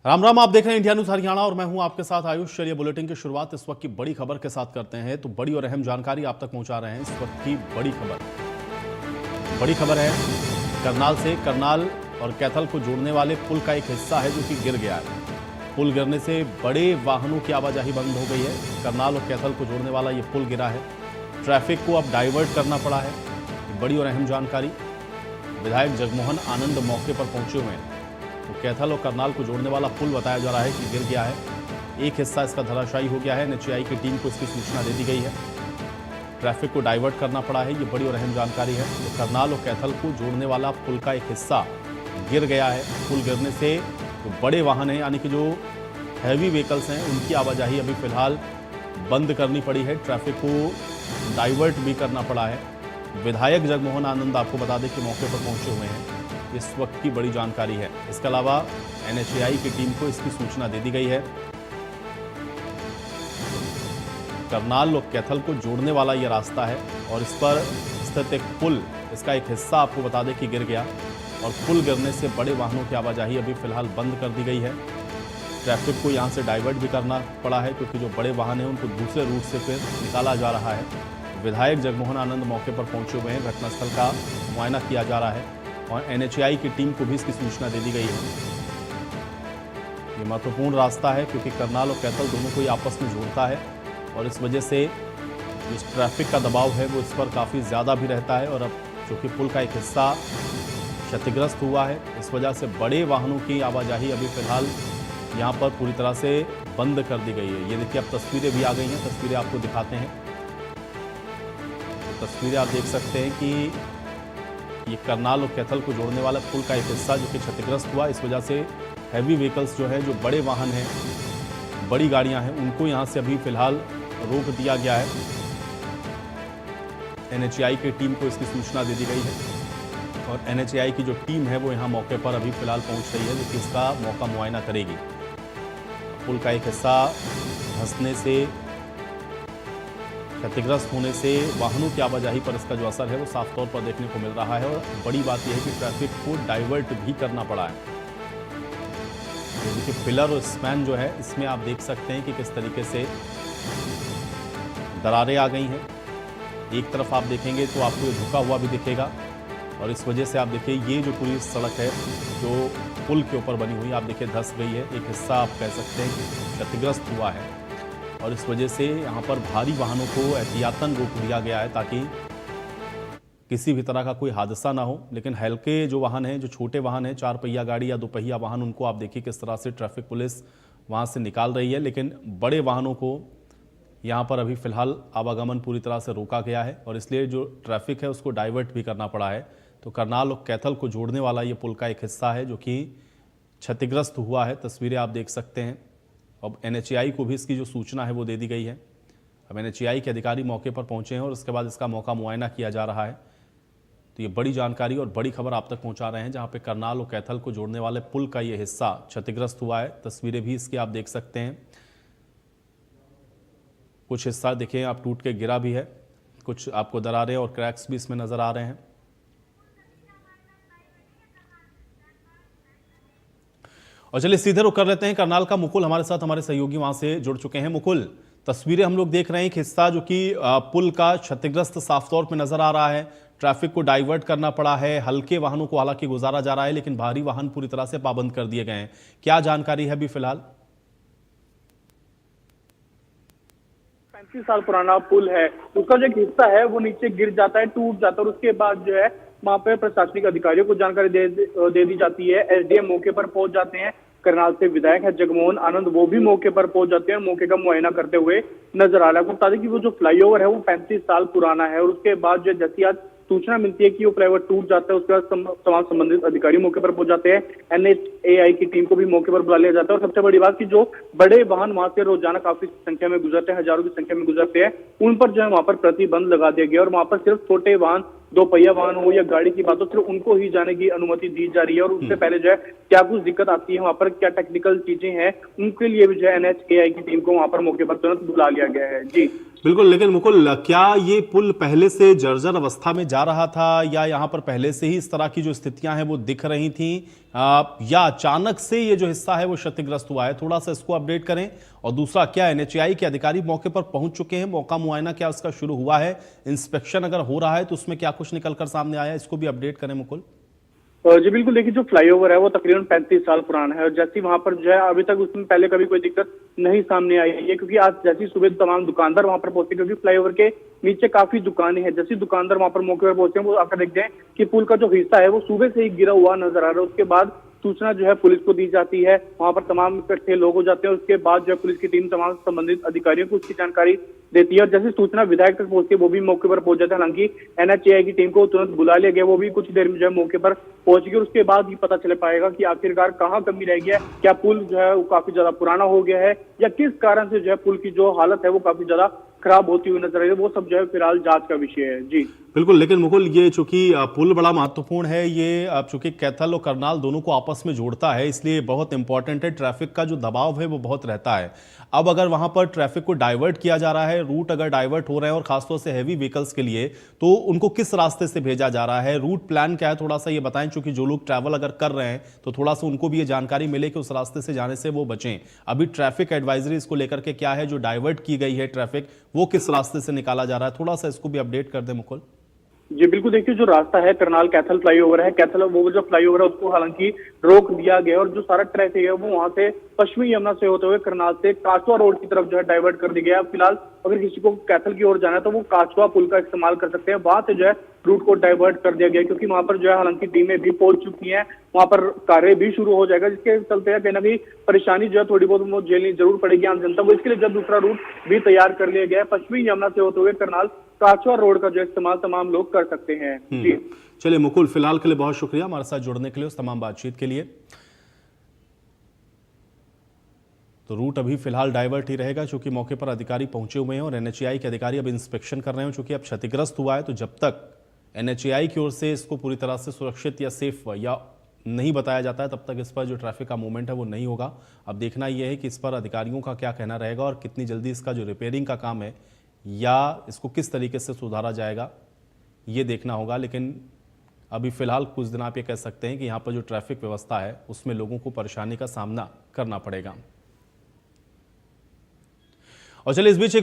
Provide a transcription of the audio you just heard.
राम राम, आप देख रहे हैं इंडिया न्यूज हरियाणा और मैं हूं आपके साथ आयुष। चलिए बुलेटिन की शुरुआत इस वक्त की बड़ी खबर के साथ करते हैं। तो बड़ी और अहम जानकारी आप तक पहुंचा रहे हैं। इस वक्त की बड़ी खबर है करनाल से। करनाल और कैथल को जोड़ने वाले पुल का एक हिस्सा है जो कि गिर गया है। पुल गिरने से बड़े वाहनों की आवाजाही बंद हो गई है। करनाल और कैथल को जोड़ने वाला ये पुल गिरा है। ट्रैफिक को अब डाइवर्ट करना पड़ा है। बड़ी और अहम जानकारी। विधायक जगमोहन आनंद मौके पर पहुंचे हुए हैं। तो कैथल और करनाल को जोड़ने वाला पुल बताया जा रहा है कि गिर गया है। एक हिस्सा इसका धराशायी हो गया है। एनएचएआई की टीम को इसकी सूचना दे दी गई है। ट्रैफिक को डाइवर्ट करना पड़ा है। ये बड़ी और अहम जानकारी है। तो करनाल और कैथल को जोड़ने वाला पुल का एक हिस्सा गिर गया है। पुल गिरने से जो बड़े वाहन हैं, यानी कि जो हैवी व्हीकल्स हैं, उनकी आवाजाही अभी फिलहाल बंद करनी पड़ी है। ट्रैफिक को डाइवर्ट भी करना पड़ा है। विधायक जगमोहन आनंद आपको बता दें कि मौके पर पहुंचे हुए हैं। इस वक्त की बड़ी जानकारी है। इसके अलावा एनएचएआई की टीम को इसकी सूचना दे दी गई है। करनाल और कैथल को जोड़ने वाला यह रास्ता है और इस पर स्थित एक पुल, इसका एक हिस्सा आपको बता दें कि गिर गया और पुल गिरने से बड़े वाहनों की आवाजाही अभी फिलहाल बंद कर दी गई है। ट्रैफिक को यहां से डाइवर्ट भी करना पड़ा है क्योंकि जो बड़े वाहन हैं उनको दूसरे रूट से फिर निकाला जा रहा है। विधायक जगमोहन आनंद मौके पर पहुंचे हुए हैं। घटनास्थल का मुआयना किया जा रहा है और एनएचएआई की टीम को भी इसकी सूचना दे दी गई है। ये महत्वपूर्ण रास्ता है क्योंकि करनाल और कैथल दोनों को आपस में जोड़ता है और इस वजह से जो ट्रैफिक का दबाव है वो इस पर काफ़ी ज़्यादा भी रहता है। और अब चूँकि पुल का एक हिस्सा क्षतिग्रस्त हुआ है, इस वजह से बड़े वाहनों की आवाजाही अभी फिलहाल यहाँ पर पूरी तरह से बंद कर दी गई है। ये देखिए, अब तस्वीरें भी आ गई हैं। तस्वीरें आपको दिखाते हैं। तो तस्वीरें आप देख सकते हैं कि ये करनाल और कैथल को जोड़ने वाला पुल का एक हिस्सा जो कि क्षतिग्रस्त हुआ। इस वजह से हैवी व्हीकल्स जो है, जो बड़े वाहन हैं, बड़ी गाड़ियां हैं, उनको यहां से अभी फिलहाल रोक दिया गया है। एनएचएआई की टीम को इसकी सूचना दे दी गई है और एनएचएआई की जो टीम है वो यहां मौके पर अभी फिलहाल पहुंच रही है, जो कि इसका मौका मुआयना करेगी। पुल का एक हिस्सा धंसने से, क्षतिग्रस्त होने से वाहनों की आवाजाही पर इसका जो असर है वो साफ तौर पर देखने को मिल रहा है। और बड़ी बात यह है कि ट्रैफिक को डाइवर्ट भी करना पड़ा है। देखिए, पिलर और स्पैन जो है, इसमें आप देख सकते हैं कि किस तरीके से दरारें आ गई हैं। एक तरफ आप देखेंगे तो आपको ये झुका हुआ भी दिखेगा और इस वजह से आप देखिए, ये जो पूरी सड़क है जो पुल के ऊपर बनी हुई, आप देखिए धंस गई है। एक हिस्सा आप कह सकते हैं कि क्षतिग्रस्त हुआ है और इस वजह से यहाँ पर भारी वाहनों को एहतियातन रोक दिया गया है ताकि किसी भी तरह का कोई हादसा ना हो। लेकिन हल्के जो वाहन हैं, जो छोटे वाहन हैं, 4 पहिया गाड़ी या 2 पहिया वाहन, उनको आप देखिए किस तरह से ट्रैफिक पुलिस वहाँ से निकाल रही है। लेकिन बड़े वाहनों को यहाँ पर अभी फिलहाल आवागमन पूरी तरह से रोका गया है और इसलिए जो ट्रैफिक है उसको डाइवर्ट भी करना पड़ा है। तो करनाल और कैथल को जोड़ने वाला ये पुल का एक हिस्सा है जो कि क्षतिग्रस्त हुआ है। तस्वीरें आप देख सकते हैं। अब एनएचएआई को भी इसकी जो सूचना है वो दे दी गई है। अब एनएचएआई के अधिकारी मौके पर पहुंचे हैं और उसके बाद इसका मौका मुआयना किया जा रहा है। तो ये बड़ी जानकारी और बड़ी खबर आप तक पहुंचा रहे हैं, जहां पे करनाल और कैथल को जोड़ने वाले पुल का ये हिस्सा क्षतिग्रस्त हुआ है। तस्वीरें भी इसकी आप देख सकते हैं। कुछ हिस्सा देखिए आप टूट के गिरा भी है, कुछ आपको दरारें और क्रैक्स भी इसमें नजर आ रहे हैं। और चलिए सीधे रुक कर लेते हैं करनाल का। मुकुल हमारे साथ, हमारे सहयोगी वहां से जुड़ चुके हैं। मुकुल, तस्वीरें हम लोग देख रहे हैं। एक हिस्सा जो कि पुल का क्षतिग्रस्त साफ तौर पे नजर आ रहा है। ट्रैफिक को डाइवर्ट करना पड़ा है। हल्के वाहनों को हालांकि गुजारा जा रहा है, लेकिन भारी वाहन पूरी तरह से पाबंद कर दिए गए हैं। क्या जानकारी है अभी फिलहाल? 35 साल पुराना पुल है, उसका जो एक हिस्सा है वो नीचे गिर जाता है, टूट जाता है और उसके बाद जो है वहां पे प्रशासनिक अधिकारियों को जानकारी दे दी जाती है। एसडीएम मौके पर पहुंच जाते हैं। करनाल से विधायक है जगमोहन आनंद, वो भी मौके पर पहुंच जाते हैं। मौके का मुआयना करते हुए नजर आ रहा है। बता दें कि वो जो फ्लाईओवर है वो 35 साल पुराना है और उसके बाद जो जैसी आज सूचना मिलती है कि वो फ्लाईओवर टूट जाता है, उसके बाद तमाम संबंधित अधिकारी मौके पर पहुंच जाते हैं। एनएचएआई की टीम को भी मौके पर बुला लिया जाता है और सबसे बड़ी बात की जो बड़े वाहन वहां से रोजाना काफी संख्या में गुजरते हैं, हजारों की संख्या में गुजरते हैं, उन पर जो है वहां पर प्रतिबंध लगा दिया गया और वहां पर सिर्फ छोटे वाहन, 2 पहिया वाहन हो या गाड़ी की बात हो, सिर्फ उनको ही जाने की अनुमति दी जा रही है। और उससे पहले जो है क्या कुछ दिक्कत आती है वहां पर, क्या टेक्निकल चीजें हैं, उनके लिए भी जो है एनएचएआई की टीम को वहां पर मौके पर तुरंत बुला लिया गया है। जी बिल्कुल, लेकिन मुकुल, क्या ये पुल पहले से जर्जर अवस्था में जा रहा था या यहाँ पर पहले से ही इस तरह की जो स्थितियां हैं वो दिख रही थीं, या अचानक से ये जो हिस्सा है वो क्षतिग्रस्त हुआ है? थोड़ा सा इसको अपडेट करें। और दूसरा, क्या एनएचएआई के अधिकारी मौके पर पहुंच चुके हैं? मौका मुआयना क्या उसका शुरू हुआ है? इंस्पेक्शन अगर हो रहा है तो उसमें क्या कुछ निकलकर सामने आया, इसको भी अपडेट करें मुकुल। जी बिल्कुल, देखिए जो फ्लाईओवर है वो तकरीबन 35 साल पुराना है और जैसे वहां पर जो है अभी तक उसमें पहले कभी कोई दिक्कत नहीं सामने आई है, क्योंकि आज जैसी सुबह तमाम दुकानदार वहां पर पहुंचे, क्योंकि फ्लाईओवर के नीचे काफी दुकानें हैं। जैसे दुकानदार वहां पर मौके पर पहुंचे हैं, वो आकर देखते हैं कि पुल का जो हिस्सा है वो सुबह से ही गिरा हुआ नजर आ रहा है। उसके बाद सूचना जो है पुलिस को दी जाती है, वहां पर तमाम इकट्ठे लोग हो जाते हैं। उसके बाद जो है पुलिस की टीम तमाम संबंधित अधिकारियों को उसकी जानकारी देती है और जैसे सूचना विधायक तक पहुंचती है वो भी मौके पर पहुंच जाते हैं। हालांकि एनएचएआई की टीम को तुरंत बुला लिया गया, वो भी कुछ देर में जो है मौके पर पहुंच गई। उसके बाद ही पता चल पाएगा कि आखिरकार कहाँ कमी रह गया है, क्या पुल जो है वो काफी ज्यादा पुराना हो गया है या किस कारण से जो है पुल की जो हालत है वो काफी ज्यादा खराब होती हुई नजर आ रही है। वो सब जो है फिलहाल जांच का विषय है। जी बिल्कुल, लेकिन मुकुल, ये चूंकि पुल बड़ा महत्वपूर्ण है, ये चूंकि कैथल और करनाल दोनों को आपस में जोड़ता है, इसलिए बहुत इंपॉर्टेंट है। ट्रैफिक का जो दबाव है वो बहुत रहता है। अब अगर वहां पर ट्रैफिक को डाइवर्ट किया जा रहा है, रूट अगर डाइवर्ट हो रहे हैं और खासतौर से हैवी व्हीकल्स के लिए, तो उनको किस रास्ते से भेजा जा रहा है? रूट प्लान क्या है, थोड़ा सा ये बताएं, चूंकि जो लोग ट्रैवल अगर कर रहे हैं तो थोड़ा सा उनको भी ये जानकारी मिले कि उस रास्ते से जाने से वो बचें। अभी ट्रैफिक एडवाइजरी इसको लेकर के क्या है, जो डाइवर्ट की गई है ट्रैफिक, वो किस रास्ते से निकाला जा रहा है? थोड़ा सा इसको भी अपडेट कर दें मुकुल। जी बिल्कुल, देखिए जो रास्ता है करनाल कैथल फ्लाईओवर है, कैथल वो जो फ्लाईओवर है उसको हालांकि रोक दिया गया और जो सारा ट्रैफिक है वो वहां से पश्चिमी यमुना से होते हुए करनाल से काचवा रोड की तरफ जो है डाइवर्ट कर दिया गया है। फिलहाल अगर किसी को कैथल की ओर जाना है तो वो काचवा पुल का इस्तेमाल कर सकते हैं, वहां से जो है रूट को डाइवर्ट कर दिया गया है, क्योंकि वहां पर जो है हालांकि टीमें भी पहुंच चुकी हैं, वहां पर कार्य भी शुरू हो जाएगा, जिसके चलते कहीं ना कहीं परेशानी जो है थोड़ी बहुत वो झेलनी जरूर पड़ेगी आम जनता को। इसके लिए जब दूसरा रूट भी तैयार कर लिया गया है, पश्चिमी यमुना से होते हुए करनाल काचवा रोड का जो इस्तेमाल तमाम लोग कर सकते हैं। जी चलिए मुकुल, फिलहाल के लिए बहुत शुक्रिया हमारे साथ जुड़ने के लिए, उस तमाम बातचीत के लिए। तो रूट अभी फिलहाल डाइवर्ट ही रहेगा, चूंकि मौके पर अधिकारी पहुंचे हुए हैं और एनएचएआई के अधिकारी अब इंस्पेक्शन कर रहे हैं। चूंकि अब क्षतिग्रस्त हुआ है तो जब तक एनएचएआई की ओर से इसको पूरी तरह से सुरक्षित या सेफ या नहीं बताया जाता है, तब तक इस पर जो ट्रैफिक का मूवमेंट है वो नहीं होगा। अब देखना यह है कि इस पर अधिकारियों का क्या कहना रहेगा और कितनी जल्दी इसका जो रिपेयरिंग का काम है या इसको किस तरीके से सुधारा जाएगा, ये देखना होगा। लेकिन अभी फिलहाल कुछ दिन आप ये कह सकते हैं कि यहाँ पर जो ट्रैफिक व्यवस्था है उसमें लोगों को परेशानी का सामना करना पड़ेगा। और चलिए इस बीच एक बड़ी